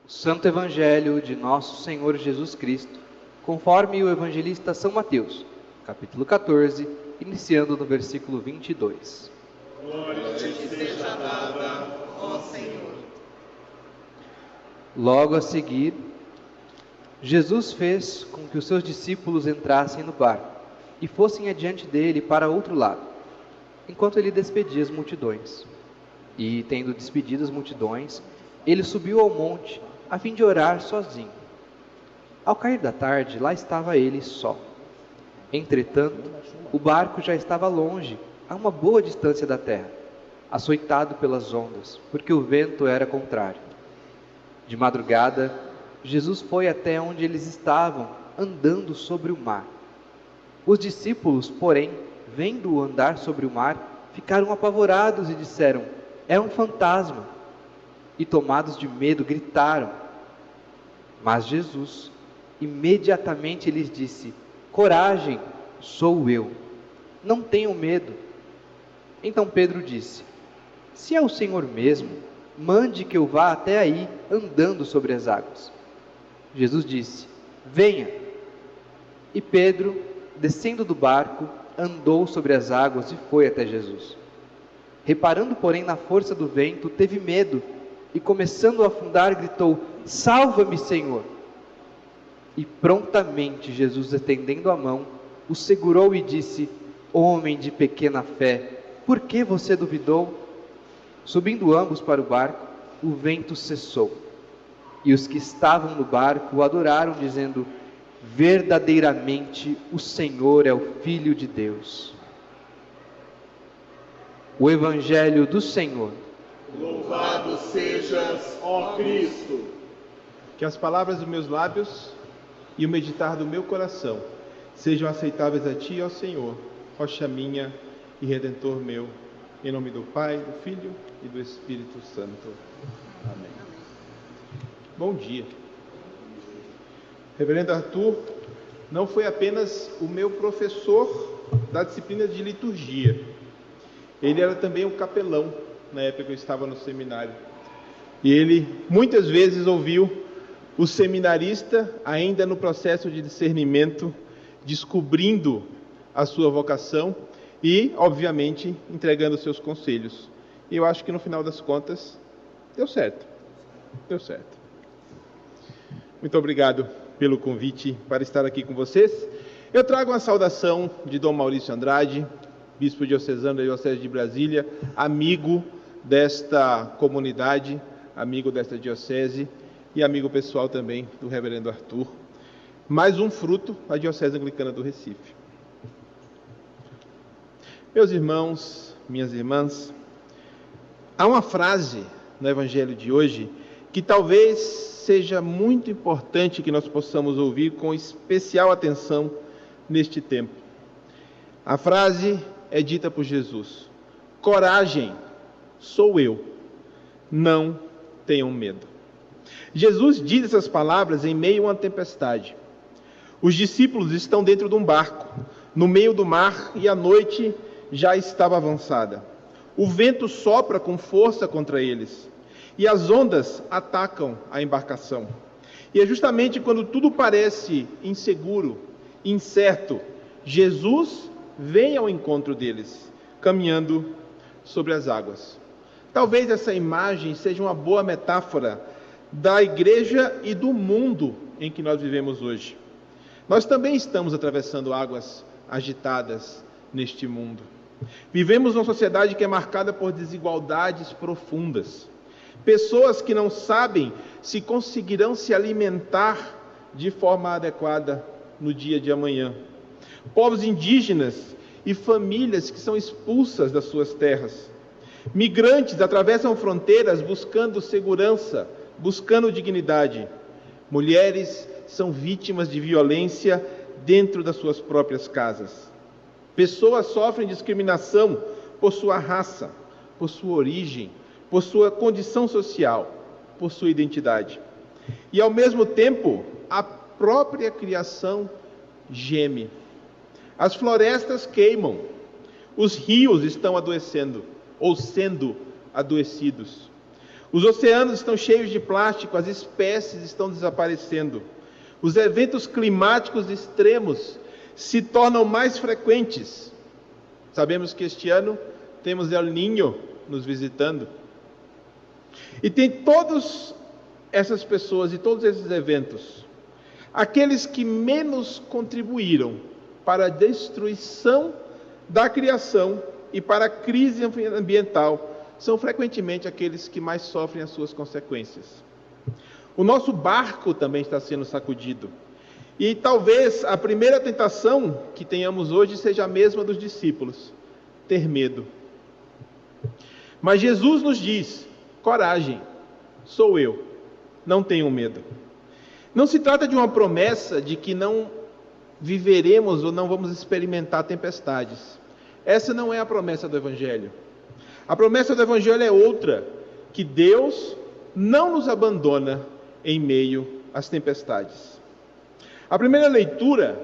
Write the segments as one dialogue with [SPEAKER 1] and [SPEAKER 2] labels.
[SPEAKER 1] Santo Evangelho de Nosso Senhor Jesus Cristo, conforme o evangelista São Mateus, capítulo 14, iniciando no versículo 22.
[SPEAKER 2] Glória a ti seja dada, ó Senhor.
[SPEAKER 1] Logo a seguir, Jesus fez com que os seus discípulos entrassem no barco e fossem adiante dele para outro lado, enquanto ele despedia as multidões. E, tendo despedido as multidões, ele subiu ao monte a fim de orar sozinho. Ao cair da tarde, lá estava ele só. Entretanto, o barco já estava longe, a uma boa distância da terra, açoitado pelas ondas, porque o vento era contrário. De madrugada, Jesus foi até onde eles estavam, andando sobre o mar. Os discípulos, porém, vendo-o andar sobre o mar, ficaram apavorados e disseram: "É um fantasma!" E tomados de medo, gritaram. Mas Jesus imediatamente lhes disse: "Coragem, sou eu, não tenham medo." Então Pedro disse: "Se é o Senhor mesmo, mande que eu vá até aí, andando sobre as águas." Jesus disse: "Venha." E Pedro, descendo do barco, andou sobre as águas e foi até Jesus. Reparando, porém, na força do vento, teve medo e, começando a afundar, gritou: "Salva-me, Senhor!" E prontamente Jesus, estendendo a mão, o segurou e disse: "Homem de pequena fé, por que você duvidou?" Subindo ambos para o barco, o vento cessou. E os que estavam no barco o adoraram, dizendo: "Verdadeiramente o Senhor é o Filho de Deus." O Evangelho do Senhor.
[SPEAKER 2] Louvado sejas, ó Cristo.
[SPEAKER 3] Que as palavras dos meus lábios e o meditar do meu coração sejam aceitáveis a Ti, ó Senhor, rocha minha e Redentor meu. Em nome do Pai, do Filho e do Espírito Santo. Amém. Bom dia. Reverendo Arthur não foi apenas o meu professor da disciplina de liturgia. Ele era também um capelão na época que eu estava no seminário. E ele muitas vezes ouviu o seminarista, ainda no processo de discernimento, descobrindo a sua vocação e, obviamente, entregando seus conselhos. E eu acho que no final das contas, deu certo. Deu certo. Muito obrigado pelo convite para estar aqui com vocês. Eu trago uma saudação de Dom Maurício Andrade, bispo diocesano da Diocese de Brasília, amigo desta comunidade, amigo desta diocese e amigo pessoal também do reverendo Arthur. Mais um fruto da Diocese Anglicana do Recife. Meus irmãos, minhas irmãs, há uma frase no Evangelho de hoje que talvez seja muito importante que nós possamos ouvir com especial atenção neste tempo. A frase é dita por Jesus: "Coragem, sou eu, não tenham medo." Jesus diz essas palavras em meio a uma tempestade. Os discípulos estão dentro de um barco, no meio do mar, e a noite já estava avançada. O vento sopra com força contra eles, e as ondas atacam a embarcação. E é justamente quando tudo parece inseguro, incerto, Jesus vem ao encontro deles, caminhando sobre as águas. Talvez essa imagem seja uma boa metáfora da igreja e do mundo em que nós vivemos hoje. Nós também estamos atravessando águas agitadas neste mundo. Vivemos uma sociedade que é marcada por desigualdades profundas. Pessoas que não sabem se conseguirão se alimentar de forma adequada no dia de amanhã. Povos indígenas e famílias que são expulsas das suas terras. Migrantes atravessam fronteiras buscando segurança, buscando dignidade. Mulheres são vítimas de violência dentro das suas próprias casas. Pessoas sofrem discriminação por sua raça, por sua origem, por sua condição social, por sua identidade. E, ao mesmo tempo, a própria criação geme. As florestas queimam, os rios estão adoecendo, ou sendo adoecidos. Os oceanos estão cheios de plástico, as espécies estão desaparecendo. Os eventos climáticos extremos se tornam mais frequentes. Sabemos que este ano temos El Niño nos visitando. E tem todas essas pessoas e todos esses eventos, aqueles que menos contribuíram para a destruição da criação e para a crise ambiental, são frequentemente aqueles que mais sofrem as suas consequências. O nosso barco também está sendo sacudido. E talvez a primeira tentação que tenhamos hoje seja a mesma dos discípulos: ter medo. Mas Jesus nos diz: coragem, sou eu, não tenham medo. Não se trata de uma promessa de que não viveremos ou não vamos experimentar tempestades. Essa não é a promessa do Evangelho. A promessa do Evangelho é outra: que Deus não nos abandona em meio às tempestades. A primeira leitura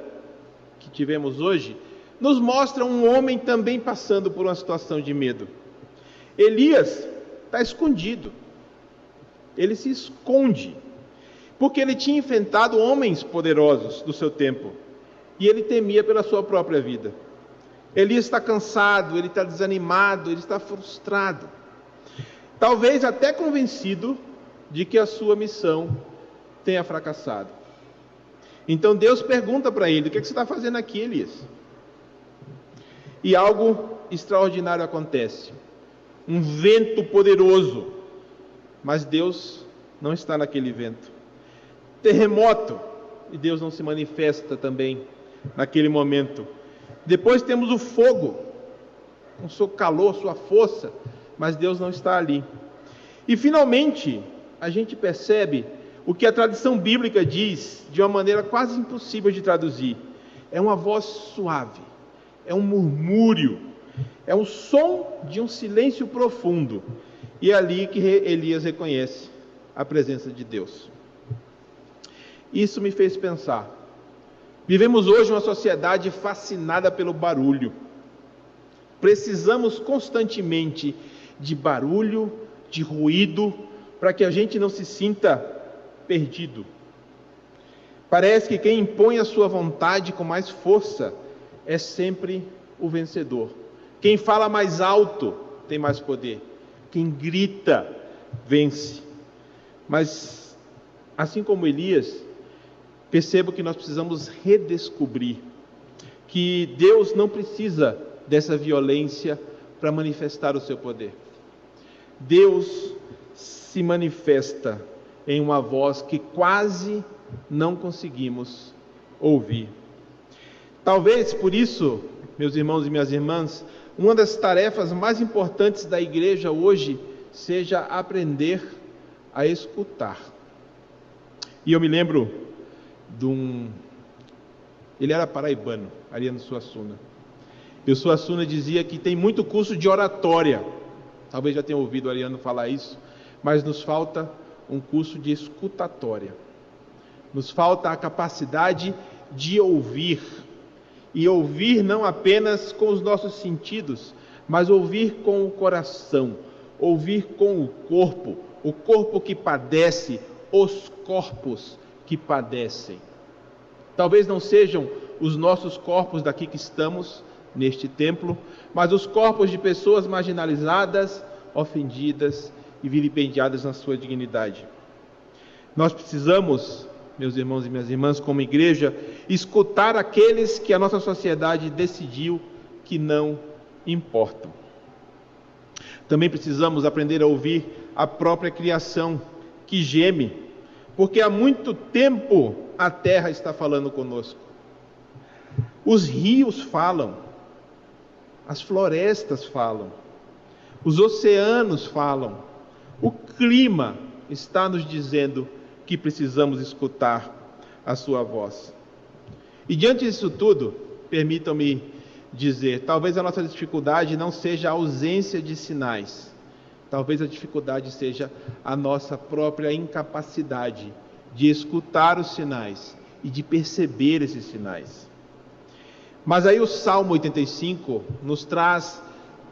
[SPEAKER 3] que tivemos hoje nos mostra um homem também passando por uma situação de medo. Elias está escondido. Ele se esconde, porque ele tinha enfrentado homens poderosos do seu tempo, e ele temia pela sua própria vida. Elias está cansado, ele está desanimado, ele está frustrado, talvez até convencido de que a sua missão tenha fracassado. Então Deus pergunta para ele: o que você está fazendo aqui, Elias? E algo extraordinário acontece. Um vento poderoso, mas Deus não está naquele vento. Terremoto, e Deus não se manifesta também naquele momento. Depois temos o fogo, com seu calor, sua força, mas Deus não está ali. E finalmente, a gente percebe o que a tradição bíblica diz de uma maneira quase impossível de traduzir. É uma voz suave, é um murmúrio, é um som de um silêncio profundo. E é ali que Elias reconhece a presença de Deus. Isso me fez pensar. Vivemos hoje uma sociedade fascinada pelo barulho. Precisamos constantemente de barulho, de ruído, para que a gente não se sinta perdido. Parece que quem impõe a sua vontade com mais força é sempre o vencedor. Quem fala mais alto tem mais poder. Quem grita vence. Mas, assim como Elias, percebo que nós precisamos redescobrir que Deus não precisa dessa violência para manifestar o seu poder. Deus se manifesta em uma voz que quase não conseguimos ouvir. Talvez por isso, meus irmãos e minhas irmãs, uma das tarefas mais importantes da igreja hoje seja aprender a escutar. E eu me lembro ele era paraibano, Ariano Suassuna. E o Suassuna dizia que tem muito curso de oratória. Talvez já tenha ouvido o Ariano falar isso, mas nos falta um curso de escutatória. Nos falta a capacidade de ouvir. E ouvir não apenas com os nossos sentidos, mas ouvir com o coração, ouvir com o corpo que padece, os corpos que padecem. Talvez não sejam os nossos corpos daqui que estamos neste templo, mas os corpos de pessoas marginalizadas, ofendidas e vilipendiadas na sua dignidade. Nós precisamos, meus irmãos e minhas irmãs, como igreja, escutar aqueles que a nossa sociedade decidiu que não importam. Também precisamos aprender a ouvir a própria criação que geme, porque há muito tempo a terra está falando conosco. Os rios falam, as florestas falam, os oceanos falam, o clima está nos dizendo que precisamos escutar a sua voz. E diante disso tudo, permitam-me dizer, talvez a nossa dificuldade não seja a ausência de sinais, talvez a dificuldade seja a nossa própria incapacidade de escutar os sinais e de perceber esses sinais. Mas aí o Salmo 85 nos traz,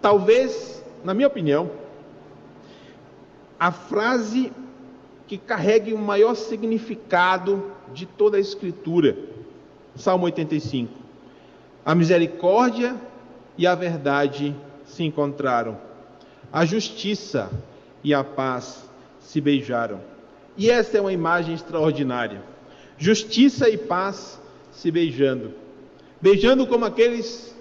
[SPEAKER 3] talvez, na minha opinião, a frase que carrega o maior significado de toda a Escritura. Salmo 85. A misericórdia e a verdade se encontraram. A justiça e a paz se beijaram. E essa é uma imagem extraordinária. Justiça e paz se beijando. Beijando como aqueles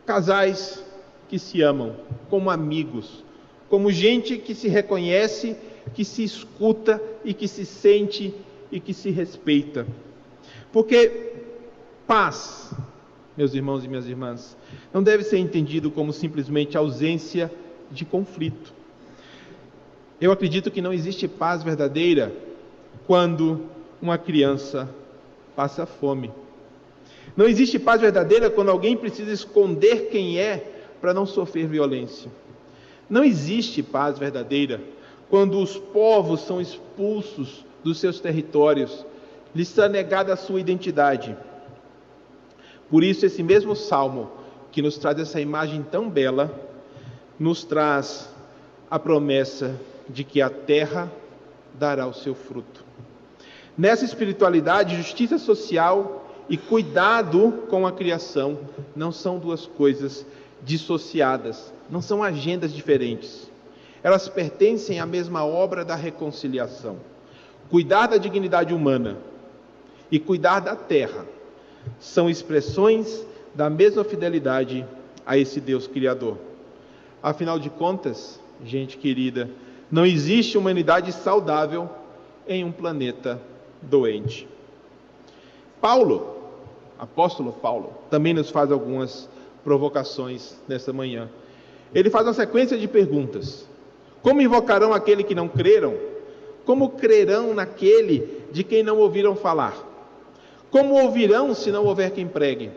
[SPEAKER 3] casais que se amam, como amigos, como gente que se reconhece, que se escuta e que se sente e que se respeita. Porque paz, meus irmãos e minhas irmãs, não deve ser entendido como simplesmente ausência de conflito. Eu acredito que não existe paz verdadeira quando uma criança passa fome. Não existe paz verdadeira quando alguém precisa esconder quem é para não sofrer violência. Não existe paz verdadeira quando os povos são expulsos dos seus territórios, lhes está negada a sua identidade. Por isso, esse mesmo salmo, que nos traz essa imagem tão bela, nos traz a promessa de que a terra dará o seu fruto. Nessa espiritualidade, justiça social e cuidado com a criação não são duas coisas dissociadas, não são agendas diferentes. Elas pertencem à mesma obra da reconciliação. Cuidar da dignidade humana e cuidar da terra são expressões da mesma fidelidade a esse Deus Criador. Afinal de contas, gente querida, não existe humanidade saudável em um planeta doente. Paulo, apóstolo Paulo, também nos faz algumas provocações nessa manhã. Ele faz uma sequência de perguntas. Como invocarão aquele que não creram? Como crerão naquele de quem não ouviram falar? Como ouvirão se não houver quem pregue?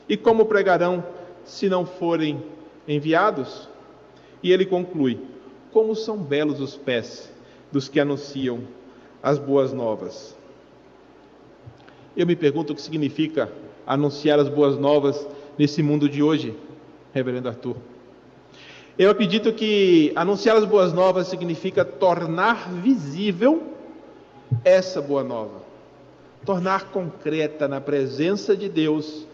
[SPEAKER 3] E como pregarão se não forem enviados? E ele conclui: como são belos os pés dos que anunciam as boas novas. Eu me pergunto o que significa anunciar as boas novas nesse mundo de hoje, reverendo Arthur. Eu acredito que anunciar as boas novas significa tornar visível essa boa nova, tornar concreta na presença de Deus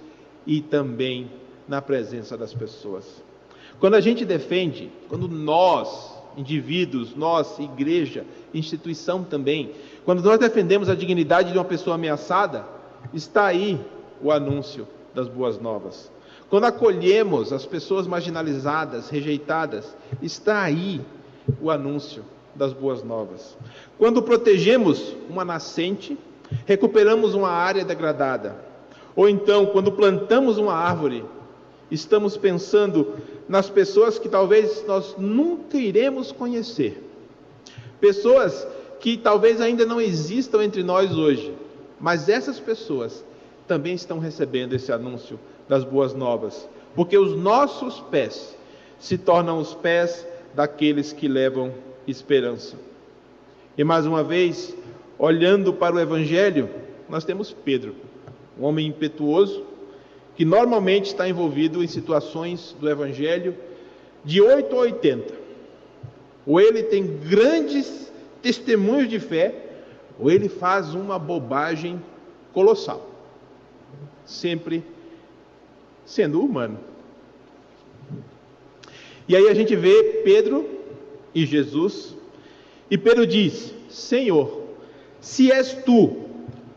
[SPEAKER 3] e também na presença das pessoas. Quando a gente defende, quando nós, indivíduos, nós, igreja, instituição também, quando nós defendemos a dignidade de uma pessoa ameaçada, está aí o anúncio das boas novas. Quando acolhemos as pessoas marginalizadas, rejeitadas, está aí o anúncio das boas novas. Quando protegemos uma nascente, recuperamos uma área degradada. Ou então, quando plantamos uma árvore, estamos pensando nas pessoas que talvez nós nunca iremos conhecer. Pessoas que talvez ainda não existam entre nós hoje, mas essas pessoas também estão recebendo esse anúncio das boas novas, porque os nossos pés se tornam os pés daqueles que levam esperança. E mais uma vez, olhando para o Evangelho, nós temos Pedro, um homem impetuoso, que normalmente está envolvido em situações do Evangelho de 8 a 80. Ou ele tem grandes testemunhos de fé, ou ele faz uma bobagem colossal. Sempre sendo humano. E aí a gente vê Pedro e Jesus, e Pedro diz: Senhor, se és tu,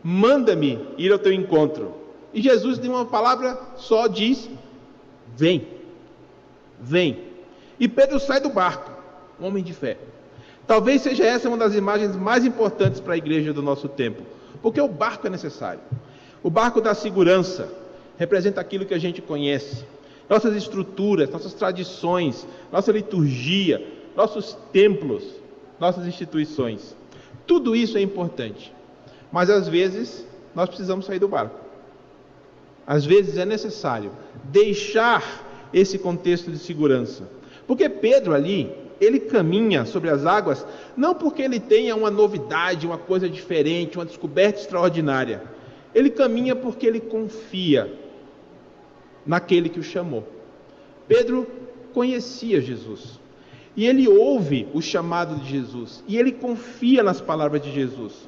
[SPEAKER 3] manda-me ir ao teu encontro. E Jesus, de uma palavra só, diz: vem, vem. E Pedro sai do barco, um homem de fé. Talvez seja essa uma das imagens mais importantes para a igreja do nosso tempo, porque o barco é necessário. O barco da segurança representa aquilo que a gente conhece, nossas estruturas, nossas tradições, nossa liturgia, nossos templos, nossas instituições. Tudo isso é importante, mas às vezes nós precisamos sair do barco. Às vezes é necessário deixar esse contexto de segurança, porque Pedro ali, ele caminha sobre as águas, não porque ele tenha uma novidade, uma coisa diferente, uma descoberta extraordinária. Ele caminha porque ele confia naquele que o chamou. Pedro conhecia Jesus. e ele ouve o chamado de Jesus, e ele confia nas palavras de Jesus.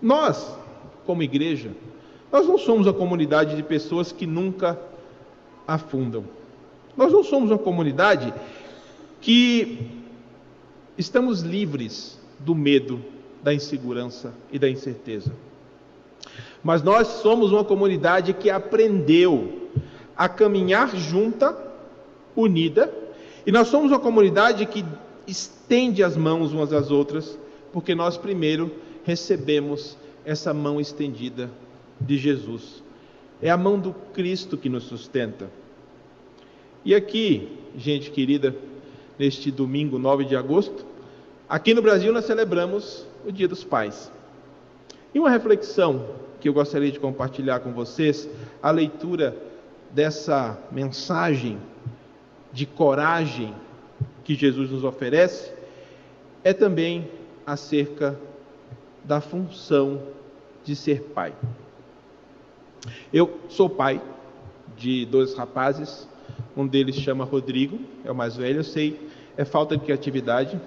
[SPEAKER 3] Nós, como igreja, nós não somos uma comunidade de pessoas que nunca afundam. Nós não somos uma comunidade que estamos livres do medo, da insegurança e da incerteza. Mas nós somos uma comunidade que aprendeu a caminhar junta, unida, e nós somos uma comunidade que estende as mãos umas às outras, porque nós primeiro recebemos essa mão estendida de Jesus. É a mão do Cristo que nos sustenta. E aqui, gente querida, neste domingo 9 de agosto, aqui no Brasil nós celebramos o Dia dos Pais. E uma reflexão que eu gostaria de compartilhar com vocês, a leitura dessa mensagem de coragem que Jesus nos oferece, é também acerca da função de ser pai. Eu sou pai de 2 rapazes, um deles chama Rodrigo, é o mais velho, eu sei, é falta de criatividade,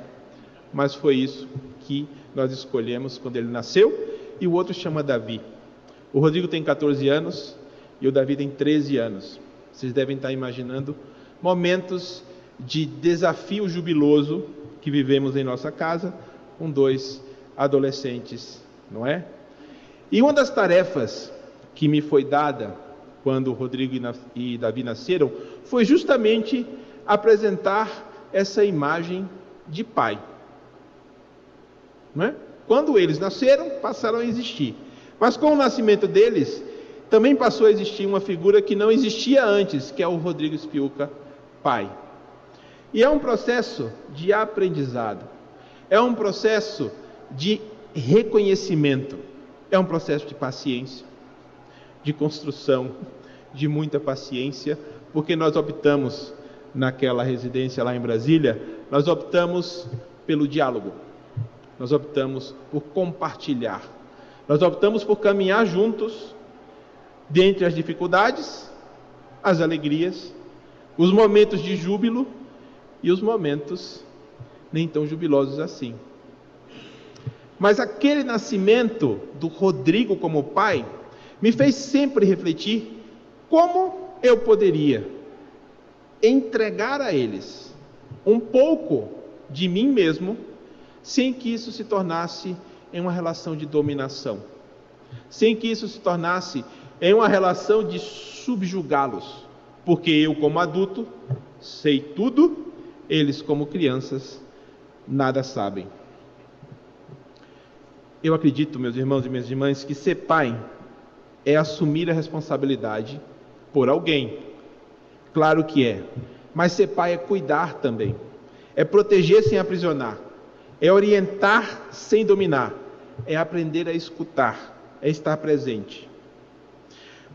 [SPEAKER 3] mas foi isso que nós escolhemos quando ele nasceu, e o outro chama Davi. O Rodrigo tem 14 anos e o Davi tem 13 anos. Vocês devem estar imaginando momentos de desafio jubiloso que vivemos em nossa casa com 2 adolescentes, não é? E uma das tarefas que me foi dada quando o Rodrigo e Davi nasceram foi justamente apresentar essa imagem de pai, não é? Quando eles nasceram, passaram a existir. Mas com o nascimento deles, também passou a existir uma figura que não existia antes, que é o Rodrigo Spiuca, pai. E é um processo de aprendizado, é um processo de reconhecimento, é um processo de paciência, de construção, de muita paciência, porque nós optamos, naquela residência lá em Brasília, nós optamos pelo diálogo, nós optamos por compartilhar, nós optamos por caminhar juntos, dentre as dificuldades, as alegrias, os momentos de júbilo e os momentos nem tão jubilosos assim. Mas aquele nascimento do Rodrigo como pai me fez sempre refletir como eu poderia entregar a eles um pouco de mim mesmo, sem que isso se tornasse em uma relação de dominação, sem que isso se tornasse em uma relação de subjugá-los, porque eu, como adulto, sei tudo, eles, como crianças, nada sabem. Eu acredito, meus irmãos e minhas irmãs, que ser pai é assumir a responsabilidade por alguém. Claro que é. Mas ser pai é cuidar também. É proteger sem aprisionar. É orientar sem dominar. É aprender a escutar. É estar presente.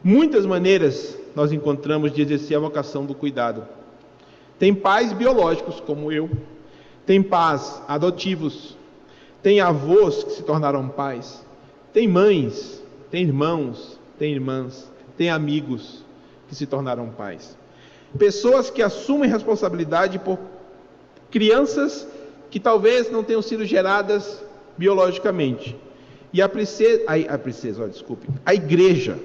[SPEAKER 3] Muitas maneiras nós encontramos de exercer a vocação do cuidado. Tem pais biológicos, como eu. Tem pais adotivos. Tem avós que se tornaram pais. Tem mães, tem irmãos, tem irmãs, tem amigos que se tornaram pais. Pessoas que assumem responsabilidade por crianças que talvez não tenham sido geradas biologicamente. E a igreja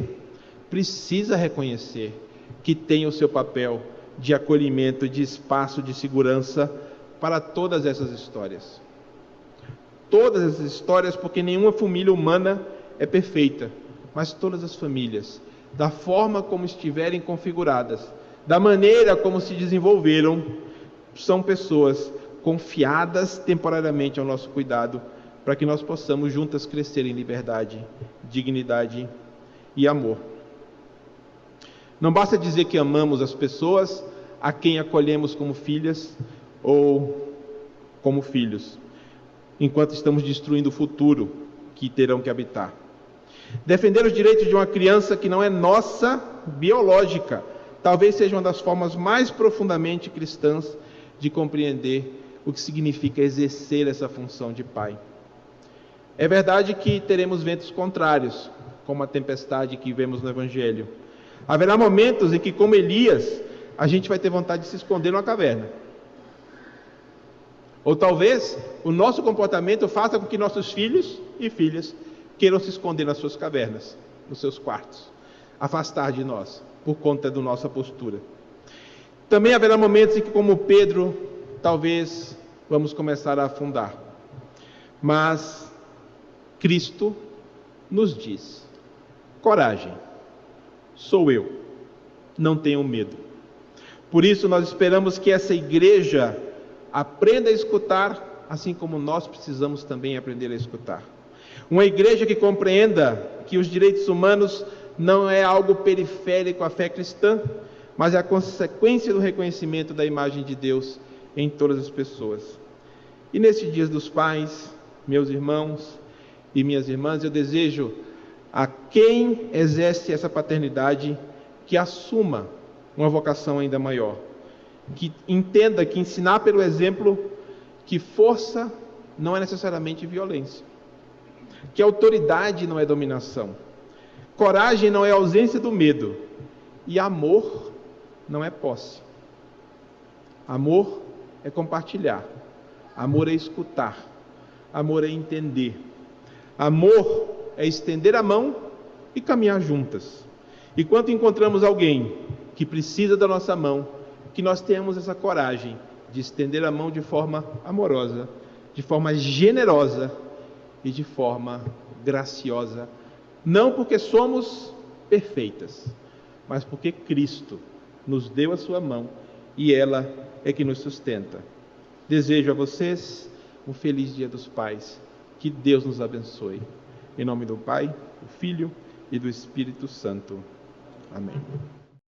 [SPEAKER 3] precisa reconhecer que tem o seu papel de acolhimento, de espaço de segurança para todas essas histórias. Todas essas histórias, porque nenhuma família humana é perfeita, mas todas as famílias, da forma como estiverem configuradas, da maneira como se desenvolveram, são pessoas confiadas temporariamente ao nosso cuidado, para que nós possamos juntas crescer em liberdade, dignidade e amor. Não basta dizer que amamos as pessoas a quem acolhemos como filhas ou como filhos, enquanto estamos destruindo o futuro que terão que habitar. Defender os direitos de uma criança que não é nossa, biológica, talvez seja uma das formas mais profundamente cristãs de compreender o que significa exercer essa função de pai. É verdade que teremos ventos contrários, como a tempestade que vemos no Evangelho. Haverá momentos em que, como Elias, a gente vai ter vontade de se esconder numa caverna. Ou talvez o nosso comportamento faça com que nossos filhos e filhas queiram se esconder nas suas cavernas, nos seus quartos, afastar de nós, por conta da nossa postura. Também haverá momentos em que, como Pedro, talvez vamos começar a afundar. Mas Cristo nos diz: coragem, sou eu, não tenham medo. Por isso nós esperamos que essa igreja aprenda a escutar, assim como nós precisamos também aprender a escutar. Uma igreja que compreenda que os direitos humanos não é algo periférico à fé cristã, mas é a consequência do reconhecimento da imagem de Deus em todas as pessoas. E nesses dias dos pais, meus irmãos e minhas irmãs, eu desejo a quem exerce essa paternidade que assuma uma vocação ainda maior, que entenda que ensinar pelo exemplo que força não é necessariamente violência, que autoridade não é dominação, coragem não é ausência do medo, e amor não é posse. Amor é compartilhar, amor é escutar, amor é entender, amor é estender a mão e caminhar juntas. E quando encontramos alguém que precisa da nossa mão, que nós tenhamos essa coragem de estender a mão de forma amorosa, de forma generosa e de forma graciosa, não porque somos perfeitas, mas porque Cristo nos deu a sua mão e ela é que nos sustenta. Desejo a vocês um feliz Dia dos Pais. Que Deus nos abençoe. Em nome do Pai, do Filho e do Espírito Santo. Amém.